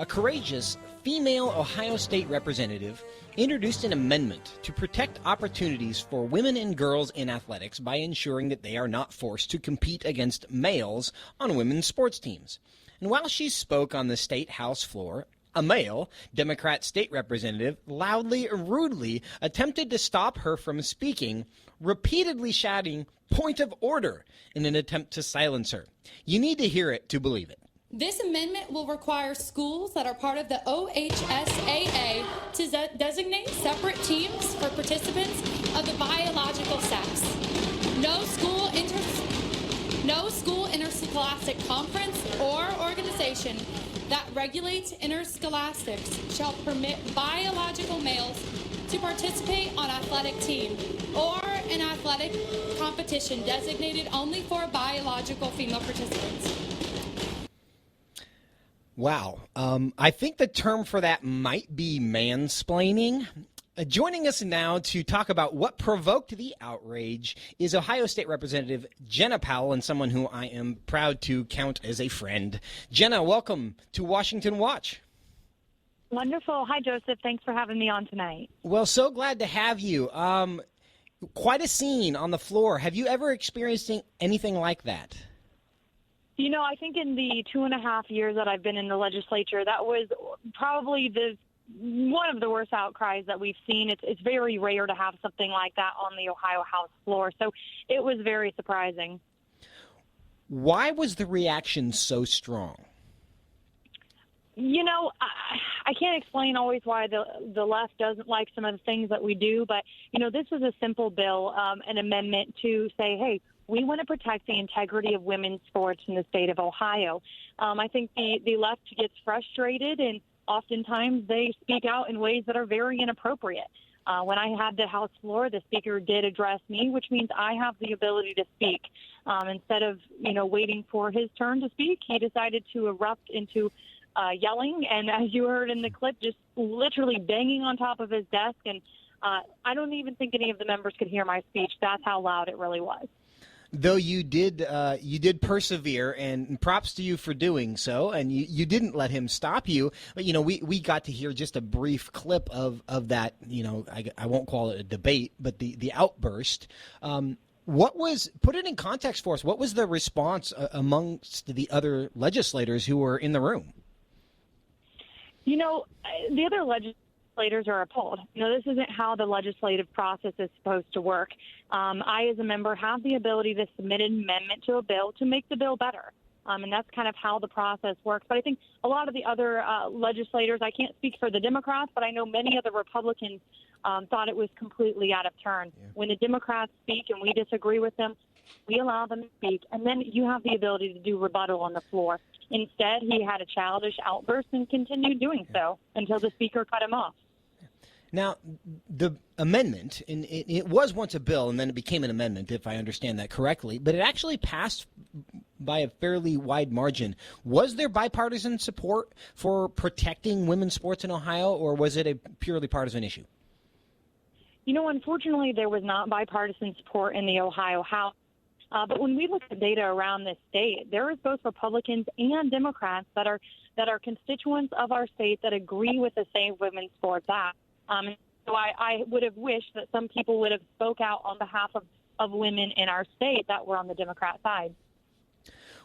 A courageous female Ohio State representative introduced an amendment to protect opportunities for women and girls in athletics by ensuring that they are not forced to compete against males on women's sports teams. And while she spoke on the state house floor, a male Democrat state representative loudly and rudely attempted to stop her from speaking, repeatedly shouting, "Point of order," in an attempt to silence her. You need to hear it to believe it. This amendment will require schools that are part of the OHSAA to designate separate teams for participants of the biological sex. No school interscholastic conference or organization that regulates interscholastics shall permit biological males to participate on athletic team or an athletic competition designated only for biological female participants. Wow. I think the term for that might be mansplaining. Joining us now to talk about what provoked the outrage is Ohio State Representative Jena Powell, and someone who I am proud to count as a friend. Jena, welcome to Washington Watch. Wonderful. Hi, Joseph. Thanks for having me on tonight. Well, so glad to have you. Quite a scene on the floor. Have you ever experienced anything like that? You know, I think in the 2.5 years that I've been in the legislature, that was probably one of the worst outcries that we've seen. It's very rare to have something like that on the Ohio House floor, so it was very surprising. Why was the reaction so strong? You know, I can't explain always why the left doesn't like some of the things that we do, but, you know, this is a simple bill, an amendment to say, hey, we want to protect the integrity of women's sports in the state of Ohio. I think the left gets frustrated, and oftentimes they speak out in ways that are very inappropriate. When I had the House floor, the speaker did address me, which means I have the ability to speak. Instead of, waiting for his turn to speak, he decided to erupt into yelling, and as you heard in the clip, just literally banging on top of his desk. And I don't even think any of the members could hear my speech. That's how loud it really was. Though you did persevere, and props to you for doing so, and you didn't let him stop you. But, we got to hear just a brief clip of that, I won't call it a debate, but the outburst. Put it in context for us, what was the response amongst the other legislators who were in the room? The other legislators are appalled. This isn't how the legislative process is supposed to work. I, as a member, have the ability to submit an amendment to a bill to make the bill better. And that's kind of how the process works. But I think a lot of the other legislators, I can't speak for the Democrats, but I know many of the Republicans thought it was completely out of turn. Yeah. When the Democrats speak and we disagree with them, we allow them to speak, and then you have the ability to do rebuttal on the floor. Instead, he had a childish outburst and continued doing so until the speaker cut him off. Now, the amendment, and it was once a bill and then it became an amendment, if I understand that correctly, but it actually passed by a fairly wide margin. Was there bipartisan support for protecting women's sports in Ohio, or was it a purely partisan issue? Unfortunately, there was not bipartisan support in the Ohio House. But when we look at data around this state, there is both Republicans and Democrats that are constituents of our state that agree with the Save Women's Sports Act. So I would have wished that some people would have spoke out on behalf of women in our state that were on the Democrat side.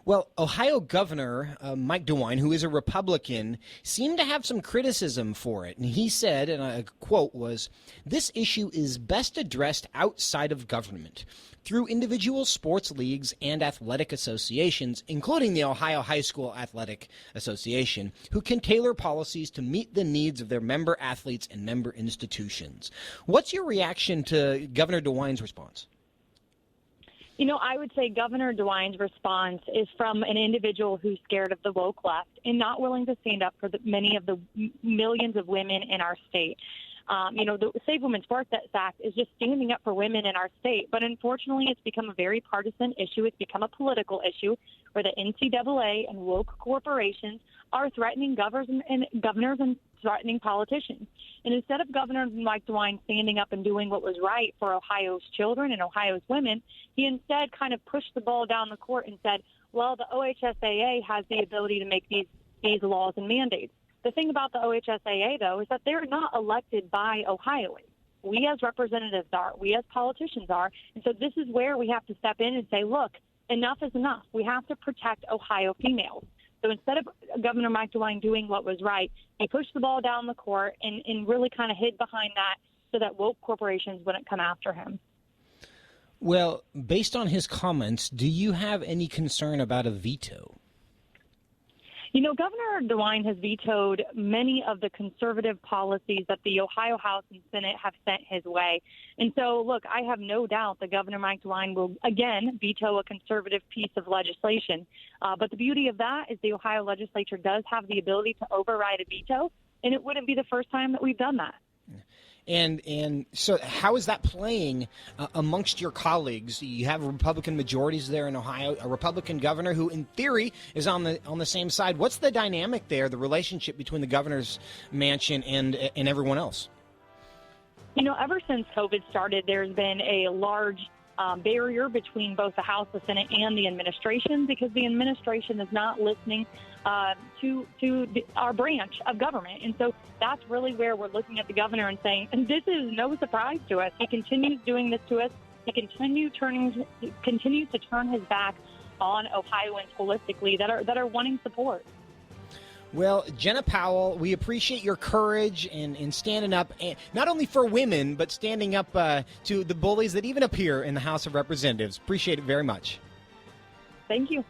Well, Ohio Governor Mike DeWine, who is a Republican, seemed to have some criticism for it. And he said, and a quote was, "This issue is best addressed outside of government, through individual sports leagues and athletic associations, including the Ohio High School Athletic Association, who can tailor policies to meet the needs of their member athletes and member institutions." What's your reaction to Governor DeWine's response? I would say Governor DeWine's response is from an individual who's scared of the woke left and not willing to stand up for many of the millions of women in our state. The Save Women's Sports Act is just standing up for women in our state. But unfortunately, it's become a very partisan issue. It's become a political issue where the NCAA and woke corporations are threatening governors and threatening politicians. And instead of Governor Mike DeWine standing up and doing what was right for Ohio's children and Ohio's women, he instead kind of pushed the ball down the court and said, well, the OHSAA has the ability to make these laws and mandates. The thing about the OHSAA, though, is that they're not elected by Ohioans. We as representatives are. We as politicians are. And so this is where we have to step in and say, look, enough is enough. We have to protect Ohio females. So instead of Governor Mike DeWine doing what was right, he pushed the ball down the court and really kind of hid behind that so that woke corporations wouldn't come after him. Well, based on his comments, do you have any concern about a veto? You know, Governor DeWine has vetoed many of the conservative policies that the Ohio House and Senate have sent his way. And so, look, I have no doubt that Governor Mike DeWine will, again, veto a conservative piece of legislation. But the beauty of that is the Ohio legislature does have the ability to override a veto, and it wouldn't be the first time that we've done that. And so how is that playing amongst your colleagues? You have Republican majorities there in Ohio, a Republican governor who, in theory, is on the same side. What's the dynamic there, the relationship between the governor's mansion and everyone else? You know, ever since COVID started, there's been a large barrier between both the House, the Senate, and the administration because the administration is not listening to our branch of government. And so that's really where we're looking at the governor and saying, and this is no surprise to us. He continues doing this to us. He continues to turn his back on Ohioans holistically that are wanting support. Well, Jena Powell, we appreciate your courage in standing up, not only for women, but standing up to the bullies that even appear in the House of Representatives. Appreciate it very much. Thank you.